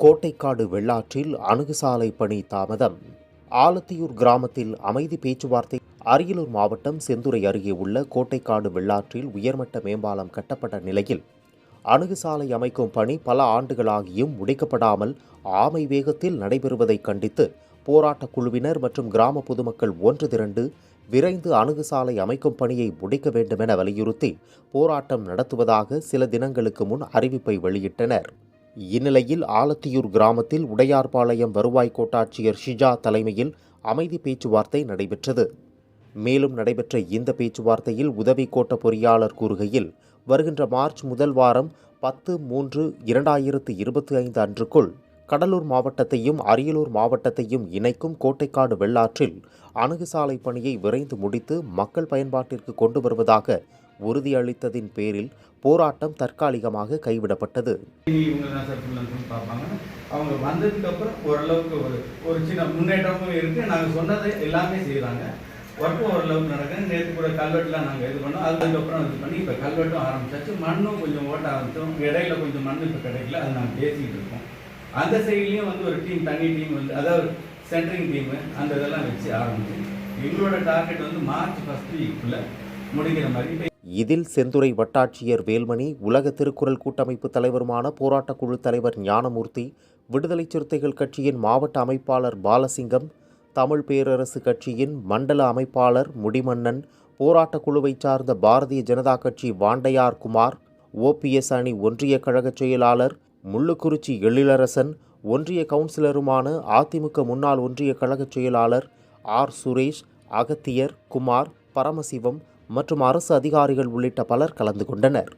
கோட்டைக்காடு வெள்ளாற்றில் அணுகுசாலை பணி தாமதம். ஆலத்தியூர் கிராமத்தில் அமைதி பேச்சுவார்த்தை. அரியலூர் மாவட்டம் செந்துறை அருகே உள்ள கோட்டைக்காடு வெள்ளாற்றில் உயர்மட்ட மேம்பாலம் கட்டப்பட்ட நிலையில் அணுகுசாலை அமைக்கும் பணி பல ஆண்டுகளாகியும் முடிக்கப்படாமல் ஆமை வேகத்தில் நடைபெறுவதை கண்டித்து போராட்டக் குழுவினர் மற்றும் கிராம பொதுமக்கள் ஒன்று திரண்டு விரைந்து அணுகுசாலை அமைக்கும் பணியை முடிக்க வேண்டும் என வலியுறுத்தி போராட்டம் நடத்துவதாக சில தினங்களுக்கு முன் அறிவிப்பை வெளியிட்டனர். இந்நிலையில் ஆலத்தியூர் கிராமத்தில் உடையார்பாளையம் வருவாய் கோட்டாட்சியர் ஷிஜா தலைமையில் அமைதி பேச்சுவார்த்தை நடைபெற்றது. மேலும் நடைபெற்ற இந்த பேச்சுவார்த்தையில் உதவி கோட்ட பொறியாளர் கூறுகையில், வருகின்ற மார்ச் முதல் வாரம் 10/3/2025 அன்றுக்குள் கடலூர் மாவட்டத்தையும் அரியலூர் மாவட்டத்தையும் இணைக்கும் கோட்டைக்காடு வெள்ளாற்றில் அணுகுசாலை பணியை விரைந்து முடித்து மக்கள் பயன்பாட்டிற்கு கொண்டு வருவதாக உறுதியளித்ததின் பேரில் போராட்டம் தற்காலிகமாக கைவிடப்பட்டது. அவங்க வந்ததுக்கு அப்புறம் ஓரளவுக்கு ஒரு சின்ன முன்னேற்றமும் இருக்கு. நாங்கள் சொன்னதை எல்லாமே செய்யறாங்க. ஒர்க்கும் ஓரளவுக்கு நடக்குது. நேற்று கூட கல்வெட்டுலாம் நாங்கள் இது பண்ணோம். அதுக்கப்புறம் இது பண்ணி இப்போ கல்வெட்டும் ஆரம்பிச்சாச்சு. மண்ணும் கொஞ்சம் ஓட்ட ஆரம்பித்தோம். இடையில கொஞ்சம் மண் இப்போ கிடைக்கல. அது நாங்கள் பேசிக்கிட்டு இருக்கோம். அந்த சைட்லேயும் ஒரு டீம், தனி டீம் அதாவது சென்ட்ரிங் டீமு அந்த இதெல்லாம் வச்சு ஆரம்பிச்சு எங்களோட டார்கெட் மார்ச் 1 வீக்குள்ள முடிக்கிற மாதிரி. இதில் செந்துறை வட்டாட்சியர் வேல்மணி, உலக திருக்குறள் கூட்டமைப்பு தலைவருமான போராட்டக் குழு தலைவர் ஞானமூர்த்தி, விடுதலை சிறுத்தைகள் கட்சியின் மாவட்ட அமைப்பாளர் பாலசிங்கம், தமிழ் பேரரசு கட்சியின் மண்டல அமைப்பாளர் முடிமன்னன், போராட்டக் குழுவைச் சார்ந்த பாரதிய ஜனதா கட்சி வாண்டையார் குமார், ஓபிஎஸ் அணி ஒன்றிய கழக செயலாளர் முள்ளுக்குறிச்சி எழிலரசன், ஒன்றிய கவுன்சிலருமான அதிமுக முன்னாள் ஒன்றிய கழக செயலாளர் ஆர் சுரேஷ், அகத்தியர், குமார், பரமசிவம் மற்றும் அரசு அதிகாரிகள் உள்ளிட்ட பலர் கலந்து கொண்டனர்.